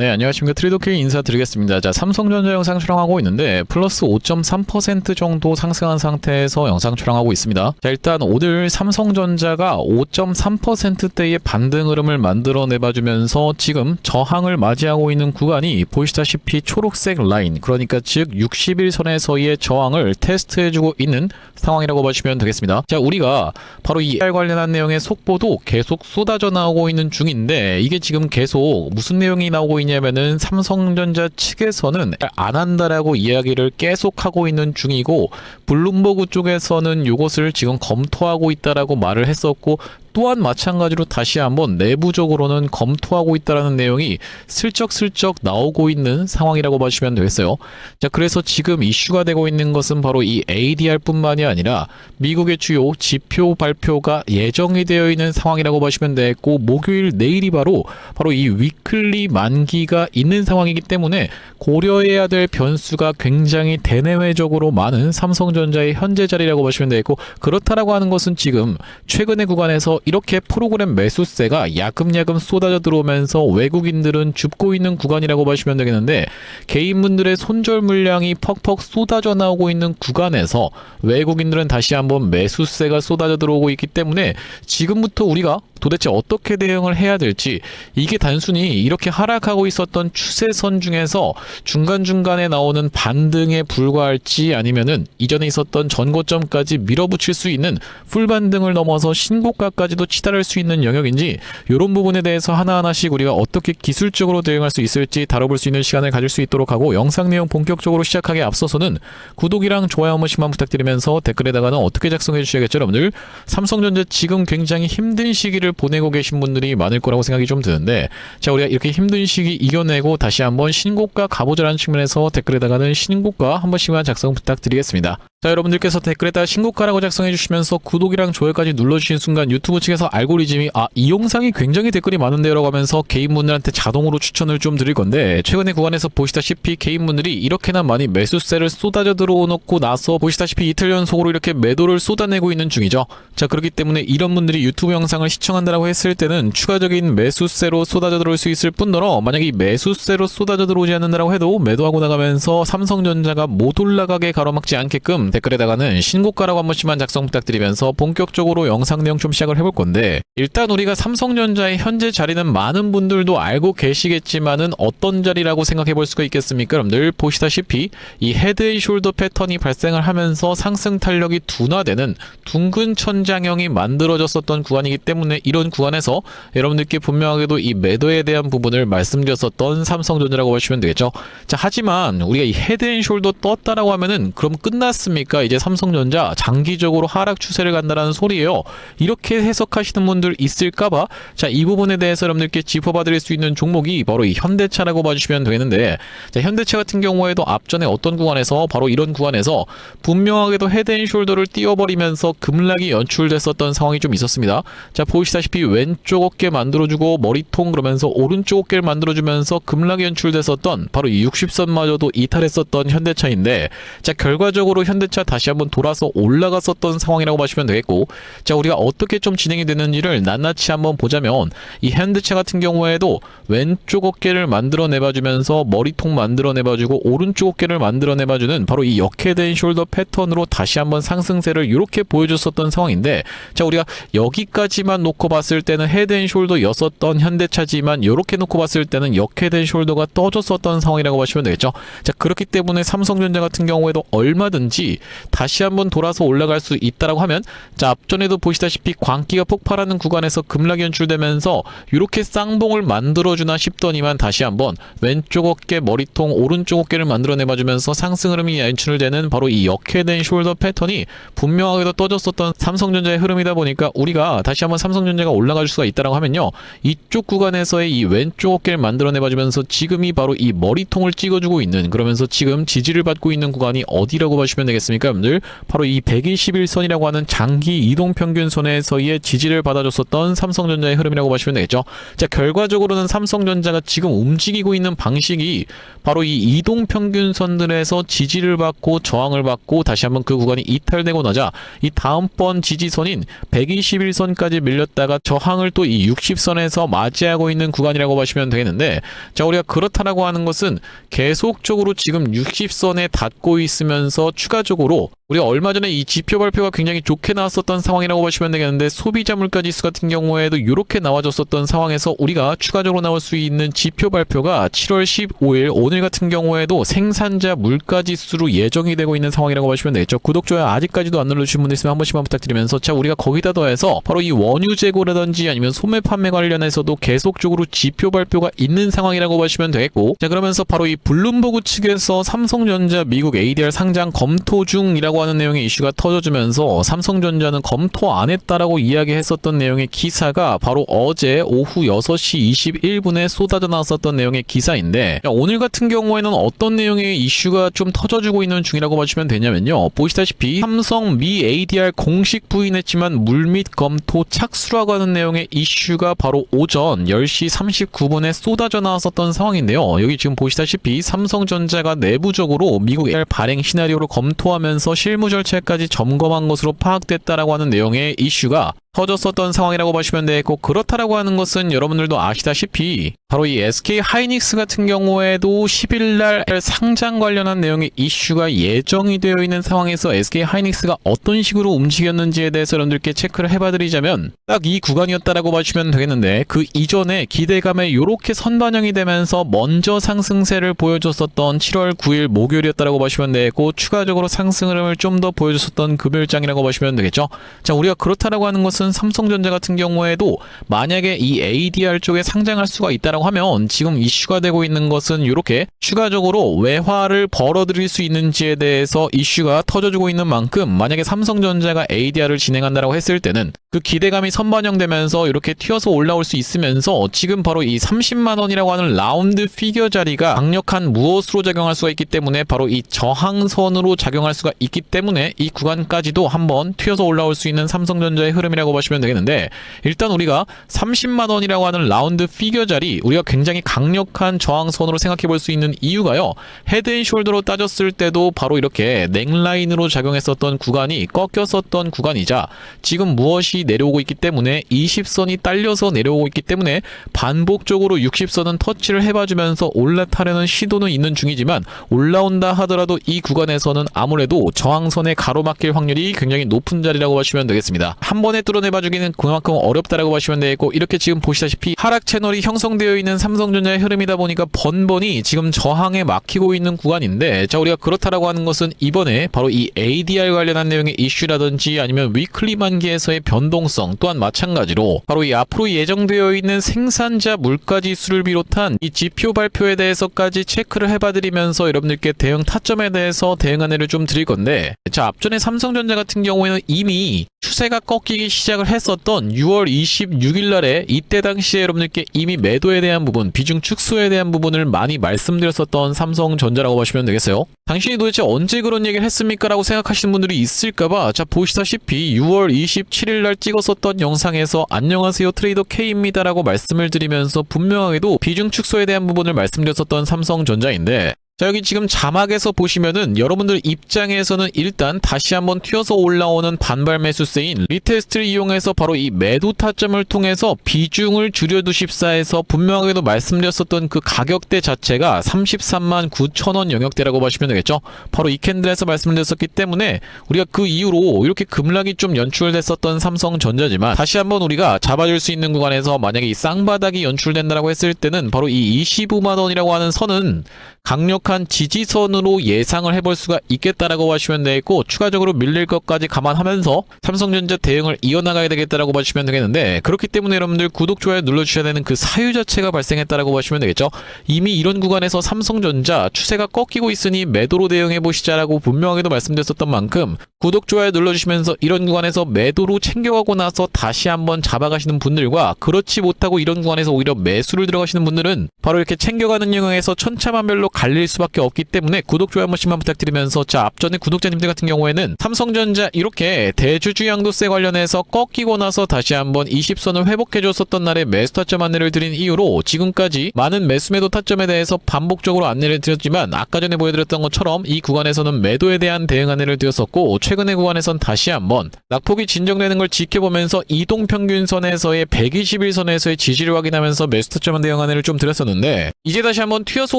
네, 안녕하십니까. 트레이더K 인사드리겠습니다. 자, 삼성전자 영상 촬영하고 있는데 플러스 5.3% 정도 상승한 상태에서 영상 촬영하고 있습니다. 자, 일단 오늘 삼성전자가 5.3%대의 반등 흐름을 만들어내봐주면서 지금 저항을 맞이하고 있는 구간이 보시다시피 초록색 라인, 그러니까 즉 60일선에서의 저항을 테스트해주고 있는 상황이라고 보시면 되겠습니다. 자, 우리가 바로 이 AR 관련한 내용의 속보도 계속 쏟아져 나오고 있는 중인데, 이게 지금 계속 무슨 내용이 나오고 있냐면은 삼성전자 측에서는 안 한다라고 이야기를 계속하고 있는 중이고, 블룸버그 쪽에서는 이것을 지금 검토하고 있다라고 말을 했었고, 또한 마찬가지로 다시 한번 내부적으로는 검토하고 있다라는 내용이 슬쩍슬쩍 나오고 있는 상황이라고 보시면 되겠어요. 자, 그래서 지금 이슈가 되고 있는 것은 바로 이 ADR뿐만이 아니라 미국의 주요 지표 발표가 예정이 되어 있는 상황이라고 보시면 되겠고, 목요일 내일이 바로 이 위클리 만기가 있는 상황이기 때문에 고려해야 될 변수가 굉장히 대내외적으로 많은 삼성전자의 현재 자리라고 보시면 되겠고, 그렇다라고 하는 것은 지금 최근의 구간에서 이렇게 프로그램 매수세가 야금야금 쏟아져 들어오면서 외국인들은 줍고 있는 구간이라고 보시면 되겠는데, 개인분들의 손절 물량이 퍽퍽 쏟아져 나오고 있는 구간에서 외국인들은 다시 한번 매수세가 쏟아져 들어오고 있기 때문에 지금부터 우리가 도대체 어떻게 대응을 해야 될지, 이게 단순히 이렇게 하락하고 있었던 추세선 중에서 중간중간에 나오는 반등에 불과할지, 아니면은 이전에 있었던 전고점까지 밀어붙일 수 있는 풀반등을 넘어서 신고가까지도 치달을 수 있는 영역인지, 이런 부분에 대해서 하나하나씩 우리가 어떻게 기술적으로 대응할 수 있을지 다뤄볼 수 있는 시간을 가질 수 있도록 하고, 영상 내용 본격적으로 시작하기에 앞서서는 구독이랑 좋아요 한 번씩만 부탁드리면서 댓글에다가는 어떻게 작성해 주셔야겠죠 여러분들. 삼성전자 지금 굉장히 힘든 시기를 보내고 계신 분들이 많을 거라고 생각이 좀 드는데, 자, 우리가 이렇게 힘든 시기 이겨내고 다시 한번 신고가 가보자라는 측면에서 댓글에다가는 신고가 한 번씩만 작성 부탁드리겠습니다. 자, 여러분들께서 댓글에다가 신고가라고 작성해 주시면서 구독이랑 좋아요까지 눌러주신 순간 유튜브 측에서 알고리즘이 이 영상이 굉장히 댓글이 많은데요 라고 하면서 개인분들한테 자동으로 추천을 좀 드릴 건데, 최근의 구간에서 보시다시피 개인분들이 이렇게나 많이 매수세를 쏟아져 들어놓고 나서 보시다시피 이틀 연속으로 이렇게 매도를 쏟아내고 있는 중이죠. 자, 그렇기 때문에 이런 분들이 유튜브 영상을 시청한다라고 했을 때는 추가적인 매수세로 쏟아져 들어올 수 있을 뿐더러, 만약에 이 매수세로 쏟아져 들어오지 않는다라고 해도 매도하고 나가면서 삼성전자가 못 올라가게 가로막지 않게끔 댓글에다가는 신고가라고 한 번씩만 작성 부탁드리면서 본격적으로 영상 내용 좀 시작을 해볼 건데, 일단 우리가 삼성전자의 현재 자리는 많은 분들도 알고 계시겠지만은 어떤 자리라고 생각해 볼 수가 있겠습니까? 여러분들 보시다시피 이 헤드앤숄더 패턴이 발생을 하면서 상승 탄력이 둔화되는 둥근 천장형이 만들어졌었던 구간이기 때문에, 이런 구간에서 여러분들께 분명하게도 이 매도에 대한 부분을 말씀드렸었던 삼성전자라고 보시면 되겠죠. 자, 하지만 우리가 이 헤드앤숄더 떴다라고 하면은 그럼 끝났습니까? 이제 삼성전자 장기적으로 하락 추세를 간다라는 소리예요. 이렇게 해석하시는 분들 있을까봐, 자, 이 부분에 대해서 여러분들께 짚어봐드릴 수 있는 종목이 바로 이 현대차라고 봐주시면 되겠는데, 자, 현대차 같은 경우에도 앞전에 어떤 구간에서 바로 이런 구간에서 분명하게도 헤드앤숄더를 띄워버리면서 급락이 연출됐었던 상황이 좀 있었습니다. 자, 보시다시피 왼쪽 어깨 만들어주고 머리통, 그러면서 오른쪽 어깨를 만들어주면서 급락이 연출됐었던 바로 이 60선마저도 이탈했었던 현대차인데, 자, 결과적으로 현대차 다시 한번 돌아서 올라갔었던 상황이라고 보시면 되겠고, 자, 우리가 어떻게 좀 진행이 되는지를 낱낱이 한번 보자면, 이 현대차 같은 경우에도 왼쪽 어깨를 만들어내봐주면서 머리통 만들어내봐주고 오른쪽 어깨를 만들어내봐주는 바로 이 역헤드앤 숄더 패턴으로 다시 한번 상승세를 이렇게 보여줬었던 상황인데, 자, 우리가 여기까지만 놓고 봤을 때는 헤드앤숄더였었던 현대차지만 이렇게 놓고 봤을 때는 역헤드앤숄더가 떠졌었던 상황이라고 보시면 되겠죠. 자, 그렇기 때문에 삼성전자 같은 경우에도 얼마든지 다시 한번 돌아서 올라갈 수 있다라고 하면, 자, 앞전에도 보시다시피 광기가 폭발하는 구간에서 급락이 연출되면서 이렇게 쌍봉을 만들어주나 싶더니만 다시 한번 왼쪽 어깨 머리통 오른쪽 어깨를 만들어내봐주면서 상승 흐름이 연출되는 바로 이 역헤드앤숄더 패턴이 분명하게도 떠졌었던 삼성전자의 흐름이다 보니까, 우리가 다시 한번 삼성전자가 올라갈 수가 있다라고 하면요, 이쪽 구간에서의 이 왼쪽 어깨를 만들어내봐주면서 지금이 바로 이 머리통을 찍어주고 있는, 그러면서 지금 지지를 받고 있는 구간이 어디라고 보시면 되겠습니까? 되겠습니까, 여러분들? 바로 이 121선이라고 하는 장기 이동평균선에서의 지지를 받아줬었던 삼성전자의 흐름이라고 보시면 되겠죠. 자, 결과적으로는 삼성전자가 지금 움직이고 있는 방식이 바로 이 이동평균선들에서 지지를 받고 저항을 받고 다시 한번 그 구간이 이탈되고 나자 이 다음번 지지선인 121선까지 밀렸다가 저항을 또 이 60선에서 맞이하고 있는 구간이라고 보시면 되겠는데, 자, 우리가 그렇다라고 하는 것은 계속적으로 지금 60선에 닿고 있으면서 추가적으로 우리가 얼마 전에 이 지표 발표가 굉장히 좋게 나왔었던 상황이라고 보시면 되겠는데, 소비자 물가 지수 같은 경우에도 이렇게 나와줬었던 상황에서 우리가 추가적으로 나올 수 있는 지표 발표가 7월 15일 오늘 같은 경우에도 생산자 물가 지수로 예정이 되고 있는 상황이라고 보시면 되겠죠. 구독, 좋아요 아직까지도 안 눌러주신 분들 있으면 한 번씩만 부탁드리면서, 자, 우리가 거기다 더해서 바로 이 원유 재고라든지 아니면 소매 판매 관련해서도 계속적으로 지표 발표가 있는 상황이라고 보시면 되겠고, 자, 그러면서 바로 이 블룸버그 측에서 삼성전자 미국 ADR 상장 검토 중이라고 하는 내용의 이슈가 터져주면서 삼성전자는 검토 안 했다라고 이야기했었던 내용의 기사가 바로 어제 오후 6시 21분에 쏟아져 나왔었던 내용의 기사인데, 오늘 같은 경우에는 어떤 내용의 이슈가 좀 터져주고 있는 중이라고 보시면 되냐면요, 보시다시피 삼성 미 ADR 공식 부인했지만 물밑 검토 착수라고 하는 내용의 이슈가 바로 오전 10시 39분에 쏟아져 나왔었던 상황인데요. 여기 지금 보시다시피 삼성전자가 내부적으로 미국 ADR 발행 시나리오를 검토하면서 실무 절차까지 점검한 것으로 파악됐다라고 하는 내용의 이슈가 터졌었던 상황이라고 보시면 되고, 그렇다라고 하는 것은 여러분들도 아시다시피 바로 이 SK 하이닉스 같은 경우에도 10일날 상장 관련한 내용의 이슈가 예정이 되어 있는 상황에서 SK 하이닉스가 어떤 식으로 움직였는지에 대해서 여러분들께 체크를 해봐드리자면 딱 이 구간이었다라고 보시면 되겠는데, 그 이전에 기대감에 이렇게 선반영이 되면서 먼저 상승세를 보여줬었던 7월 9일 목요일이었다라고 보시면 되고, 추가적으로 상승 흐름을 좀 더 보여줬었던 금요일장이라고 보시면 되겠죠. 자, 우리가 그렇다라고 하는 것은 삼성전자 같은 경우에도 만약에 이 ADR 쪽에 상장할 수가 있다라고 하면 지금 이슈가 되고 있는 것은 이렇게 추가적으로 외화를 벌어들일 수 있는지에 대해서 이슈가 터져주고 있는 만큼, 만약에 삼성전자가 ADR을 진행한다라고 했을 때는 그 기대감이 선반영되면서 이렇게 튀어서 올라올 수 있으면서 지금 바로 이 30만원이라고 하는 라운드 피겨 자리가 강력한 무엇으로 작용할 수가 있기 때문에 바로 이 저항선으로 작용할 수가 있기 때문에 이 구간까지도 한번 튀어서 올라올 수 있는 삼성전자의 흐름이라고 보시면 되겠는데, 일단 우리가 30만원이라고 하는 라운드 피겨 자리, 우리가 굉장히 강력한 저항선으로 생각해 볼 수 있는 이유가요, 헤드앤숄더로 따졌을 때도 바로 이렇게 넥라인으로 작용했었던 구간이 꺾였었던 구간이자 지금 무엇이 내려오고 있기 때문에 20선이 딸려서 내려오고 있기 때문에 반복적으로 60선은 터치를 해봐주면서 올라타려는 시도는 있는 중이지만, 올라온다 하더라도 이 구간에서는 아무래도 저항선에 가로막힐 확률이 굉장히 높은 자리라고 보시면 되겠습니다. 한 번에 뚫어내봐주기는 그만큼 어렵다라고 보시면 되겠고, 이렇게 지금 보시다시피 하락 채널이 형성되어 있는 삼성전자의 흐름이다 보니까 번번이 지금 저항에 막히고 있는 구간인데, 자, 우리가 그렇다라고 하는 것은 이번에 바로 이 ADR 관련한 내용의 이슈라든지 아니면 위클리 만기에서의 변동성 또한 마찬가지로 바로 이 앞으로 예정되어 있는 생산자 물가 지수를 비롯한 이 지표 발표에 대해서까지 체크를 해봐드리면서 여러분들께 대응 타점에 대해서 대응 안내를 좀 드릴 건데, 자, 앞전에 삼성전자 같은 경우에는 이미 추세가 꺾이기 시작을 했었던 6월 26일 날에 이때 당시에 여러분들께 이미 매도에 대한 부분, 비중 축소에 대한 부분을 많이 말씀드렸었던 삼성전자라고 보시면 되겠어요. 당신이 도대체 언제 그런 얘기를 했습니까? 라고 생각하시는 분들이 있을까봐, 자, 보시다시피 6월 27일 날 찍었었던 영상에서 안녕하세요 트레이더 K입니다 라고 말씀을 드리면서 분명하게도 비중 축소에 대한 부분을 말씀드렸었던 삼성전자인데, 자, 여기 지금 자막에서 보시면은 여러분들 입장에서는 일단 다시 한번 튀어서 올라오는 반발 매수세인 리테스트를 이용해서 바로 이 매도 타점을 통해서 비중을 줄여두십사 해서 분명하게도 말씀드렸었던 그 가격대 자체가 33만 9천원 영역대라고 보시면 되겠죠. 바로 이 캔들에서 말씀드렸었기 때문에 우리가 그 이후로 이렇게 급락이 좀 연출됐었던 삼성전자지만, 다시 한번 우리가 잡아줄 수 있는 구간에서 만약에 이 쌍바닥이 연출된다라고 했을 때는 바로 이 25만원이라고 하는 선은 강력한 지지선으로 예상을 해볼 수가 있겠다라고 하시면 되겠고, 추가적으로 밀릴 것까지 감안하면서 삼성전자 대응을 이어나가야 되겠다라고 보시면 되겠는데, 그렇기 때문에 여러분들 구독, 좋아요 눌러주셔야 되는 그 사유 자체가 발생했다라고 보시면 되겠죠. 이미 이런 구간에서 삼성전자 추세가 꺾이고 있으니 매도로 대응해보시자라고 분명하게도 말씀드렸었던 만큼, 구독, 좋아요 눌러주시면서 이런 구간에서 매도로 챙겨가고 나서 다시 한번 잡아가시는 분들과, 그렇지 못하고 이런 구간에서 오히려 매수를 들어가시는 분들은 바로 이렇게 챙겨가는 영역에서 천차만별로 갈릴 수밖에 수밖에 없기 때문에 구독, 좋아요 한 번씩만 부탁드리면서, 자, 앞전에 구독자님들 같은 경우에는 삼성전자 이렇게 대주주 양도세 관련해서 꺾이고 나서 다시 한번 20선을 회복해줬었던 날에 매수 타점 안내를 드린 이후로 지금까지 많은 매수 매도 타점에 대해서 반복적으로 안내를 드렸지만, 아까 전에 보여드렸던 것처럼 이 구간에서는 매도에 대한 대응 안내를 드렸었고, 최근의 구간에선 다시 한번 낙폭이 진정되는 걸 지켜보면서 이동평균선에서의 121선에서의 지지를 확인하면서 매수 타점 대응 안내를 좀 드렸었는데, 이제 다시 한번 튀어서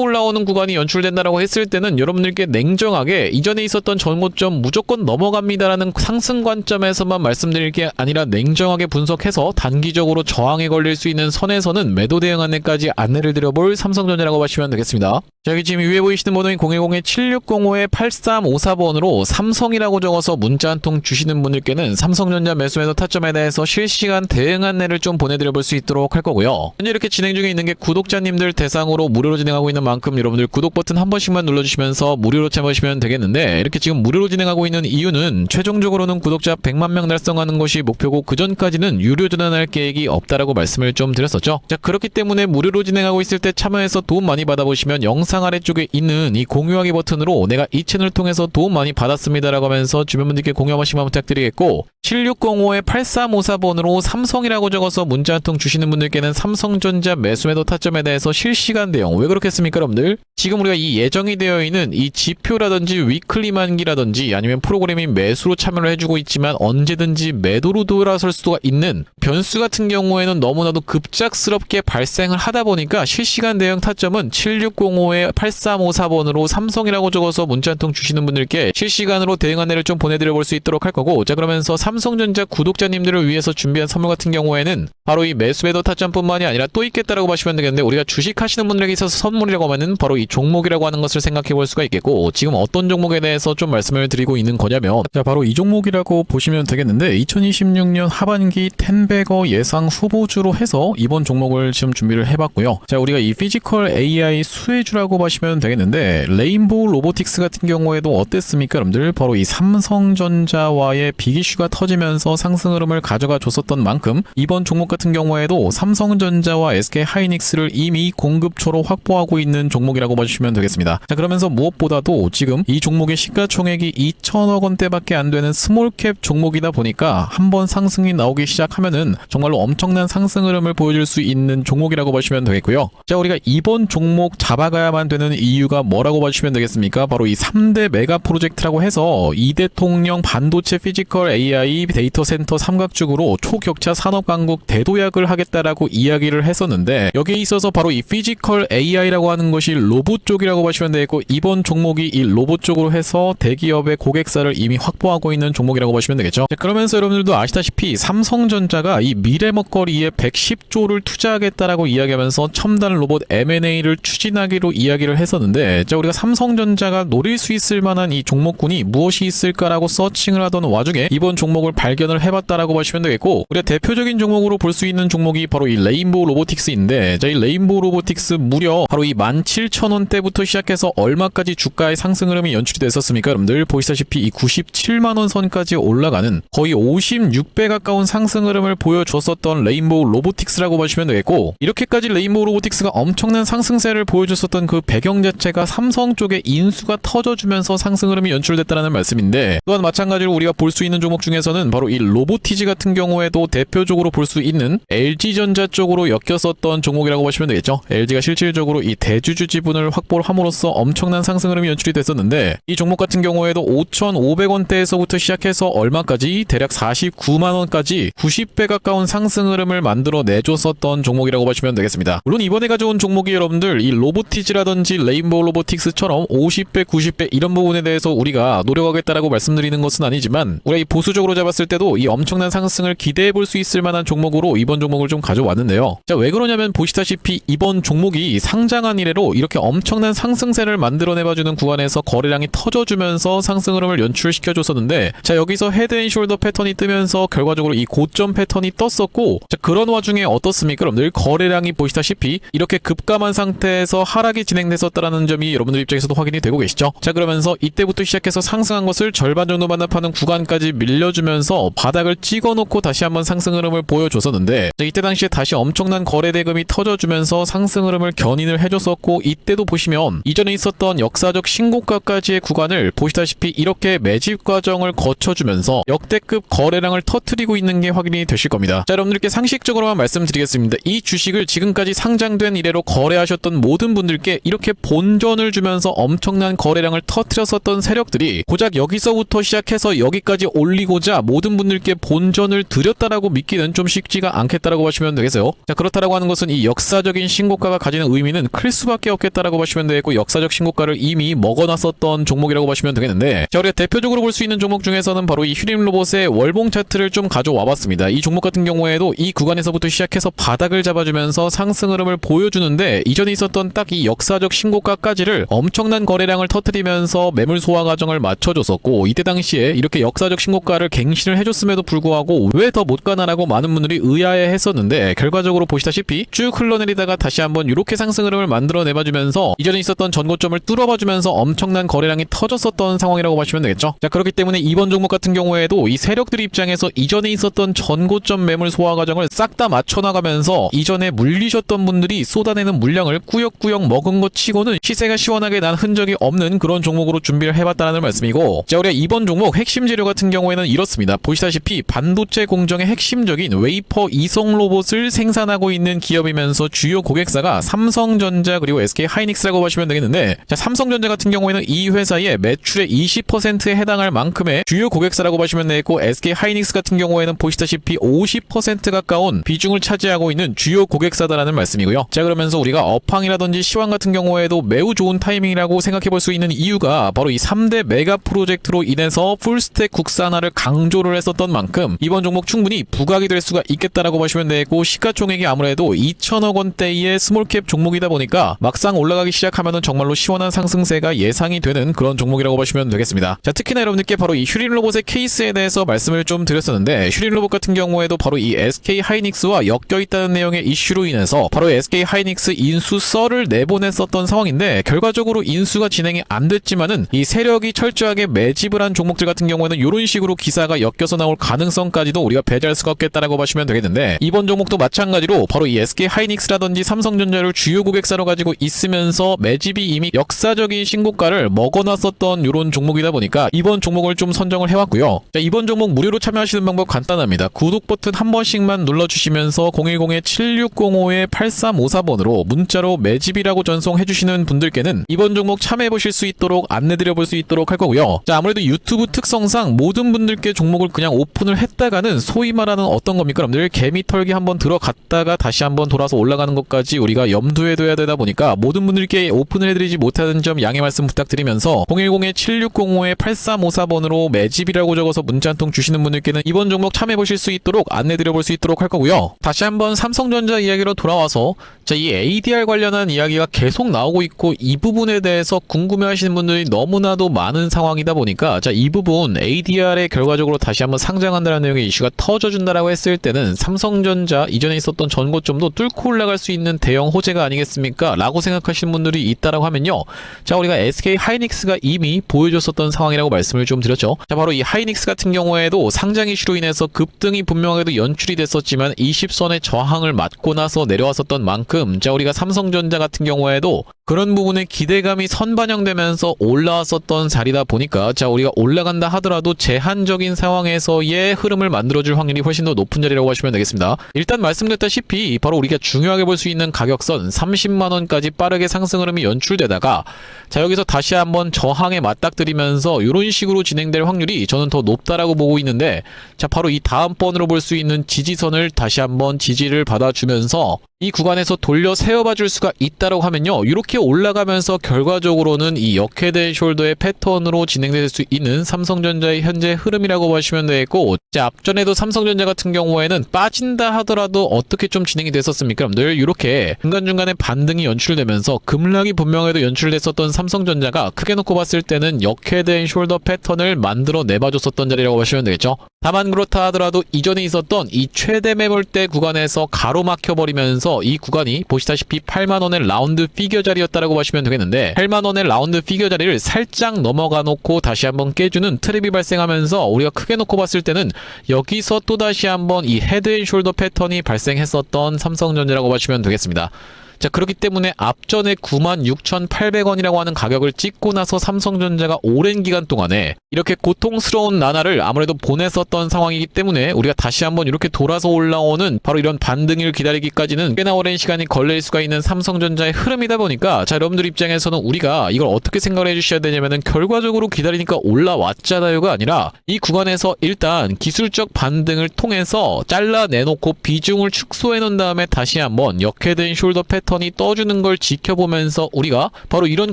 올라오는 구간이 연출된다라고 했을 때는 여러분들께 냉정하게 이전에 있었던 전고점 무조건 넘어갑니다라는 상승 관점에서만 말씀드릴 게 아니라 냉정하게 분석해서 단기적으로 저항에 걸릴 수 있는 선에서는 매도 대응 안내까지 안내를 드려볼 삼성전자라고 보시면 되겠습니다. 자, 여기 지금 위에 보이시는 번호인 010-7605-8354번으로 삼성이라고 적어서 문자 한 통 주시는 분들께는 삼성전자 매수 매도 타점에 대해서 실시간 대응 안내를 좀 보내드려 볼 수 있도록 할 거고요. 현재 이렇게 진행 중에 있는 게 구독자님들 대상으로 무료로 진행하고 있는 만큼 여러분들 구독 버튼 한 번씩만 눌러주시면서 무료로 참여하시면 되겠는데, 이렇게 지금 무료로 진행하고 있는 이유는 최종적으로는 구독자 100만 명 달성하는 것이 목표고, 그 전까지는 유료 전환할 계획이 없다라고 말씀을 좀 드렸었죠. 자, 그렇기 때문에 무료로 진행하고 있을 때 참여해서 도움 많이 받아보시면 영상 아래쪽에 있는 이 공유하기 버튼으로 내가 이 채널을 통해서 도움 많이 받았습니다라고 하면서 주변 분들께 공유 한 번씩만 부탁드리겠고, 7605-8354번으로 삼성이라고 적어서 문자 한 통 주시는 분들께는 삼성전자 매수 매도 타점에 대해서 실시간 대응. 왜 그렇겠습니까, 여러분들? 지금 우리가 이 예정이 되어 있는 이 지표라든지 위클리 만기라든지 아니면 프로그램이 매수로 참여를 해주고 있지만 언제든지 매도로 돌아설 수가 있는 변수 같은 경우에는 너무나도 급작스럽게 발생을 하다 보니까 실시간 대응 타점은 7605-8354번으로 삼성이라고 적어서 문자 한 통 주시는 분들께 실시간으로 대응 안내를 좀 보내드려 볼 수 있도록 할 거고, 자, 그러면서 삼성전자 구독자님들을 위해서 준비한 선물 같은 경우에는 바로 이 매수 매도 타점뿐만이 아니라 또 있겠다라고 보시면 되겠는데, 우리가 주식 하시는 분들에게 있어서 선물이라고 하면은 바로 이 종목이라고 하는 것을 생각해 볼 수가 있겠고, 지금 어떤 종목에 대해서 좀 말씀을 드리고 있는 거냐면, 자, 바로 이 종목이라고 보시면 되겠는데, 2026년 하반기 텐베거 예상 후보주로 해서 이번 종목을 지금 준비를 해봤고요. 자, 우리가 이 피지컬 AI 수혜주라고 보시면 되겠는데, 레인보우 로보틱스 같은 경우에도 어땠습니까, 여러분들? 바로 이 삼성전자와의 빅이슈가 터지면서 상승 흐름을 가져가 줬었던 만큼 이번 종목 같은 경우에도 삼성전자와 SK하이닉스를 이미 공급처로 확보하고 있는 종목이라고 봐주시면 되겠습니다. 자, 그러면서 무엇보다도 지금 이 종목의 시가총액이 2천억 원대밖에 안 되는 스몰캡 종목이다 보니까 한번 상승이 나오기 시작하면은 정말로 엄청난 상승 흐름을 보여줄 수 있는 종목이라고 보시면 되겠고요. 자, 우리가 이번 종목 잡아가야만 되는 이유가 뭐라고 봐주시면 되겠습니까? 바로 이 3대 메가 프로젝트라고 해서 이 대통령 반도체 피지컬 AI 데이터 센터 삼각죽으로 초격차 산업 강국 대도약을 하겠다라고 이야기를 했었는데, 여기에 있어서 바로 이 피지컬 AI라고 하는 것이 로봇 쪽이라고 보시면 되겠고, 이번 종목이 이 로봇 쪽으로 해서 대기업의 고객사를 이미 확보하고 있는 종목이라고 보시면 되겠죠. 자, 그러면서 여러분들도 아시다시피 삼성전자가 이 미래 먹거리에 110조를 투자하겠다라고 이야기하면서 첨단 로봇 M&A를 추진하기로 이야기를 했었는데, 자, 우리가 삼성전자가 노릴 수 있을 만한 이 종목군이 무엇이 있을까라고 서칭을 하던 와중에 이번 종목을 발견을 해봤다라고 보시면 되겠고, 우리가 대표적인 종목으로 볼 수 있는 종목이 바로 이 레인보우 로보틱스인데, 자, 이 레인보우 로보틱스 무려 바로 이 17,000원대부터 시작해서 얼마까지 주가의 상승 흐름이 연출이 됐었습니까, 여러분들? 보시다시피 이 97만원 선까지 올라가는 거의 56배 가까운 상승 흐름을 보여줬었던 레인보우 로보틱스라고 보시면 되겠고, 이렇게까지 레인보우 로보틱스가 엄청난 상승세를 보여줬었던 그 배경 자체가 삼성 쪽에 인수가 터져주면서 상승 흐름이 연출됐다는 말씀인데, 또한 마찬가지로 우리가 볼 수 있는 종목 중에서는 바로 이 로보티지 같은 경우에도 대표적으로 볼 수 있는 LG전자 쪽으로 엮였었던 종목이라고 보시면 되겠죠. LG가 실질적으로 이 대주주 지분을 확보를 함으로써 엄청난 상승 흐름이 연출이 됐었는데, 이 종목 같은 경우에도 5,500원대에서부터 시작해서 얼마까지 대략 49만원까지 90배 가까운 상승 흐름을 만들어 내줬었던 종목이라고 보시면 되겠습니다. 물론 이번에 가져온 종목이 여러분들 이 로보티지라든지 레인보우 로보틱스처럼 50배, 90배 이런 부분에 대해서 우리가 노력하겠다라고 말씀드리는 것은 아니지만, 우리가 이 보수적으로 잡았을 때도 이 엄청난 상승을 기대해 볼 수 있을 만한 종목으로 이번 종목을 좀 가져왔는데요. 자, 왜 그러냐면 보시다시피 이번 종목이 상장한 이래로 이렇게 엄청난 상승세를 만들어내봐주는 구간에서 거래량이 터져주면서 상승 흐름을 연출시켜줬었는데, 자, 여기서 헤드앤숄더 패턴이 뜨면서 결과적으로 이 고점 패턴이 떴었고, 자, 그런 와중에 어떻습니까, 여러분들? 거래량이 보시다시피 이렇게 급감한 상태에서 하락이 진행됐었다는 점이 여러분들 입장에서도 확인이 되고 계시죠. 자, 그러면서 이때부터 시작해서 상승한 것을 절반 정도 반납하는 구간까지 밀려주면서 바닥을 찍어놓고 다시 한번 상승 흐름을 보여줬었는데, 있었는데 이때 당시에 다시 엄청난 거래 대금이 터져주면서 상승 흐름을 견인을 해줬었고, 이때도 보시면 이전에 있었던 역사적 신고가까지의 구간을 보시다시피 이렇게 매집 과정을 거쳐주면서 역대급 거래량을 터뜨리고 있는 게 확인이 되실 겁니다. 자, 여러분들께 상식적으로만 말씀드리겠습니다. 이 주식을 지금까지 상장된 이래로 거래하셨던 모든 분들께 이렇게 본전을 주면서 엄청난 거래량을 터뜨렸었던 세력들이 고작 여기서부터 시작해서 여기까지 올리고자 모든 분들께 본전을 드렸다라고 믿기는 좀 쉽지가 않겠다라고 보시면 되겠어요. 자, 그렇다라고 하는 것은 이 역사적인 신고가가 가지는 의미는 클 수밖에 없겠다라고 보시면 되겠고, 역사적 신고가를 이미 먹어놨었던 종목이라고 보시면 되겠는데, 자, 우리가 대표적으로 볼 수 있는 종목 중에서는 바로 이 휴림로봇의 월봉 차트를 좀 가져와 봤습니다. 이 종목 같은 경우에도 이 구간에서부터 시작해서 바닥을 잡아주면서 상승 흐름을 보여주는데, 이전에 있었던 딱 이 역사적 신고가까지를 엄청난 거래량을 터뜨리면서 매물 소화 과정을 맞춰줬었고, 이때 당시에 이렇게 역사적 신고가를 갱신을 해줬음에도 불구하고 왜 더 못 가나라고 많은 분들이 의아해 했었는데, 결과적으로 보시다시피 쭉 흘러내리다가 다시 한번 이렇게 상승 흐름을 만들어 내봐주면서 이전에 있었던 전고점을 뚫어봐주면서 엄청난 거래량이 터졌었던 상황이라고 보시면 되겠죠. 자, 그렇기 때문에 이번 종목 같은 경우에도 이 세력들 입장에서 이전에 있었던 전고점 매물 소화 과정을 싹 다 맞춰나가면서 이전에 물리셨던 분들이 쏟아내는 물량을 꾸역꾸역 먹은 것 치고는 시세가 시원하게 난 흔적이 없는 그런 종목으로 준비를 해봤다는 말씀이고, 자, 우리가 이번 종목 핵심 재료 같은 경우에는 이렇습니다. 보시다시피 반도체 공정의 핵심적인 웨이퍼 이성 로봇을 생산하고 있는 기업이면서 주요 고객사가 삼성전자 그리고 SK하이닉스라고 보시면 되겠는데, 자, 삼성전자 같은 경우에는 이 회사의 매출의 20%에 해당할 만큼의 주요 고객사라고 보시면 되겠고, SK하이닉스 같은 경우에는 보시다시피 50% 가까운 비중을 차지하고 있는 주요 고객사다라는 말씀이고요. 자, 그러면서 우리가 업황이라든지 시황 같은 경우에도 매우 좋은 타이밍이라고 생각해 볼 수 있는 이유가 바로 이 3대 메가 프로젝트로 인해서 풀스택 국산화를 강조를 했었던 만큼 이번 종목 충분히 부각이 될 수가 있겠다라고 보시면 되고, 시가총액이 아무래도 2천억 원대의 스몰캡 종목이다 보니까 막상 올라가기 시작하면은 정말로 시원한 상승세가 예상이 되는 그런 종목이라고 보시면 되겠습니다. 자, 특히나 여러분들께 바로 이 휴림로봇의 케이스에 대해서 말씀을 좀 드렸었는데, 휴림로봇 같은 경우에도 바로 이 SK하이닉스와 엮여있다는 내용의 이슈로 인해서 바로 SK하이닉스 인수 썰을 내보냈었던 상황인데, 결과적으로 인수가 진행이 안 됐지만은 이 세력이 철저하게 매집을 한 종목들 같은 경우에는 이런 식으로 기사가 엮여서 나올 가능성까지도 우리가 배제할 수가 없겠다라고 보시면 되겠는데, 이번 종목도 마찬가지로 바로 이 SK하이닉스라든지 삼성전자를 주요 고객사로 가지고 있으면서 매집이 이미 역사적인 신고가를 먹어놨었던 이런 종목이다 보니까 이번 종목을 좀 선정을 해왔고요. 자, 이번 종목 무료로 참여하시는 방법 간단합니다. 구독 버튼 한 번씩만 눌러주시면서 010-7605-8354번으로 문자로 매집이라고 전송해주시는 분들께는 이번 종목 참여해보실 수 있도록 안내드려볼 수 있도록 할 거고요. 자, 아무래도 유튜브 특성상 모든 분들께 종목을 그냥 오픈을 했다가는 소위 말하는 어떤 겁니까? 여러분들 개미 털기 한번 들어갔다가 다시 한번 돌아서 올라가는 것까지 우리가 염두에 둬야 되다 보니까 모든 분들께 오픈을 해드리지 못하는 점 양해 말씀 부탁드리면서 010-7605-8354번으로 매집이라고 적어서 문자 한 통 주시는 분들께는 이번 종목 참여해보실 수 있도록 안내드려볼 수 있도록 할 거고요. 다시 한번 삼성전자 이야기로 돌아와서, 자, 이 ADR 관련한 이야기가 계속 나오고 있고 이 부분에 대해서 궁금해하시는 분들이 너무나도 많은 상황이다 보니까, 자, 이 부분 ADR에 결과적으로 다시 한번 상장한다는 내용의 이슈가 터져준다라고 했을 때는 삼성전자 이전에 있었던 전고점도 뚫고 올라갈 수 있는 대형 호재가 아니겠습니까? 라고 생각하시는 분들이 있다라고 하면요, 자, 우리가 SK하이닉스가 이미 보여줬었던 상황이라고 말씀을 좀 드렸죠. 자, 바로 이 하이닉스 같은 경우에도 상장 이슈로 인해서 급등이 분명하게도 연출이 됐었지만 20선의 저항을 맞고 나서 내려왔었던 만큼, 자, 우리가 삼성전자 같은 경우에도 그런 부분에 기대감이 선반영되면서 올라왔었던 자리다 보니까, 자, 우리가 올라간다 하더라도 제한적인 상황에서의 흐름을 만들어줄 확률이 훨씬 더 높은 자리라고 하시면 되겠습니다. 일단 말씀드렸다시피 바로 우리가 중요하게 볼 수 있는 가격선 30만원까지 빠르게 상승 흐름이 연출되다가, 자, 여기서 다시 한번 저항에 맞닥뜨리면서 이런 식으로 진행될 확률이 저는 더 높다라고 보고 있는데, 자, 바로 이 다음번으로 볼 수 있는 지지선을 다시 한번 지지를 받아주면서 이 구간에서 돌려 세워봐 줄 수가 있다라고 하면요, 이렇게 올라가면서 결과적으로는 이 역헤드 숄더의 패턴으로 진행될 수 있는 삼성전자의 현재 흐름이라고 보시면 되겠고, 자, 앞전에도 삼성전자 같은 경우에는 빠진다 하더라도 어떻게 좀 진행이 됐었습니까? 여러분들 이렇게 중간중간에 반등이 연출되면서 급락이 분명해도 연출됐었던 삼성전자가 크게 놓고 봤을 때는 역헤드 앤 숄더 패턴을 만들어 내봐줬었던 자리라고 보시면 되겠죠. 다만 그렇다 하더라도 이전에 있었던 이 최대 매물대 구간에서 가로막혀버리면서 이 구간이 보시다시피 8만원의 라운드 피겨 자리였다라고 보시면 되겠는데 8만원의 라운드 피겨 자리를 살짝 넘어가 놓고 다시 한번 깨주는 트랩이 발생하면서 우리가 크게 놓고 봤을 때는 여기서 또다시 한번 이 헤드앤숄더 패턴이 발생했었던 삼성전자라고 보시면 되겠습니다. 자, 그렇기 때문에 앞전에 96,800원이라고 하는 가격을 찍고 나서 삼성전자가 오랜 기간 동안에 이렇게 고통스러운 나날을 아무래도 보냈었던 상황이기 때문에 우리가 다시 한번 이렇게 돌아서 올라오는 바로 이런 반등을 기다리기까지는 꽤나 오랜 시간이 걸릴 수가 있는 삼성전자의 흐름이다 보니까 자, 여러분들 입장에서는 우리가 이걸 어떻게 생각을 해주셔야 되냐면은 결과적으로 기다리니까 올라왔잖아요가 아니라 이 구간에서 일단 기술적 반등을 통해서 잘라내놓고 비중을 축소해 놓은 다음에 다시 한번 역헤드앤 숄더 패턴 이 떠주는 걸 지켜보면서 우리가 바로 이런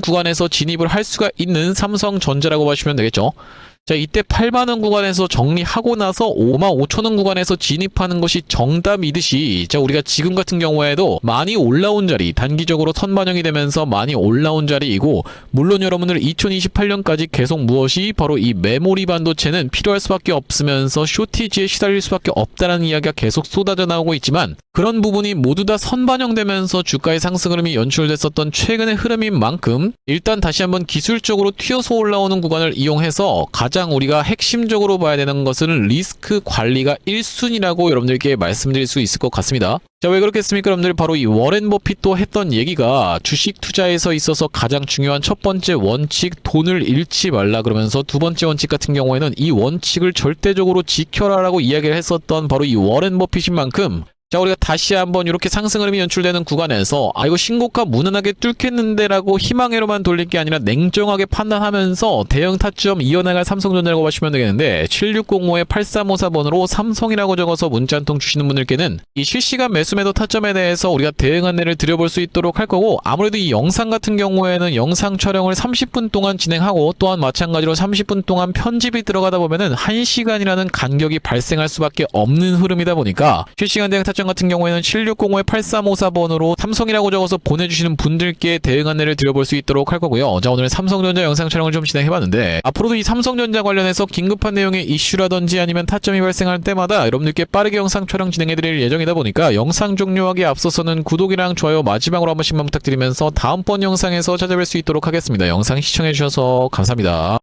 구간에서 진입을 할 수가 있는 삼성전자라고 보시면 되겠죠. 자, 이때 8만원 구간에서 정리하고 나서 55,000원 구간에서 진입하는 것이 정답이듯이 자, 우리가 지금 같은 경우에도 많이 올라온 자리, 단기적으로 선반영이 되면서 많이 올라온 자리이고 물론 여러분들 2028년까지 계속 무엇이 바로 이 메모리 반도체는 필요할 수밖에 없으면서 쇼티지에 시달릴 수밖에 없다는 이야기가 계속 쏟아져 나오고 있지만 그런 부분이 모두 다 선반영되면서 주가의 상승 흐름이 연출됐었던 최근의 흐름인 만큼 일단 다시 한번 기술적으로 튀어서 올라오는 구간을 이용해서 가장 우리가 핵심적으로 봐야 되는 것은 리스크 관리가 1순위라고 여러분들께 말씀드릴 수 있을 것 같습니다. 자, 왜 그렇겠습니까? 여러분들 바로 이 워렌 버핏도 했던 얘기가 주식 투자에서 있어서 가장 중요한 첫 번째 원칙 돈을 잃지 말라 그러면서 두 번째 원칙 같은 경우에는 이 원칙을 절대적으로 지켜라라고 이야기를 했었던 바로 이 워렌 버핏인 만큼 자, 우리가 다시 한번 이렇게 상승 흐름이 연출되는 구간에서 이거 신고가 무난하게 뚫겠는데 라고 희망회로만 돌릴 게 아니라 냉정하게 판단하면서 대형 타점 이어나갈 삼성전자라고 보시면 되겠는데 7605-8354번으로 삼성이라고 적어서 문자 한 통 주시는 분들께는 이 실시간 매수매도 타점에 대해서 우리가 대응 안내를 드려볼 수 있도록 할 거고 아무래도 이 영상 같은 경우에는 영상 촬영을 30분 동안 진행하고 또한 마찬가지로 30분 동안 편집이 들어가다 보면은 1시간이라는 간격이 발생할 수밖에 없는 흐름이다 보니까 실시간 대응 타점 같은 경우에는 7605-8354번으로 삼성이라고 적어서 보내주시는 분들께 대응 안내를 드려볼 수 있도록 할 거고요. 자, 오늘 삼성전자 영상 촬영을 좀 진행해봤는데 앞으로도 이 삼성전자 관련해서 긴급한 내용의 이슈라든지 아니면 타점이 발생할 때마다 여러분들께 빠르게 영상 촬영 진행해드릴 예정이다 보니까 영상 종료하기에 앞서서는 구독이랑 좋아요 마지막으로 한 번씩만 부탁드리면서 다음번 영상에서 찾아뵐 수 있도록 하겠습니다. 영상 시청해주셔서 감사합니다.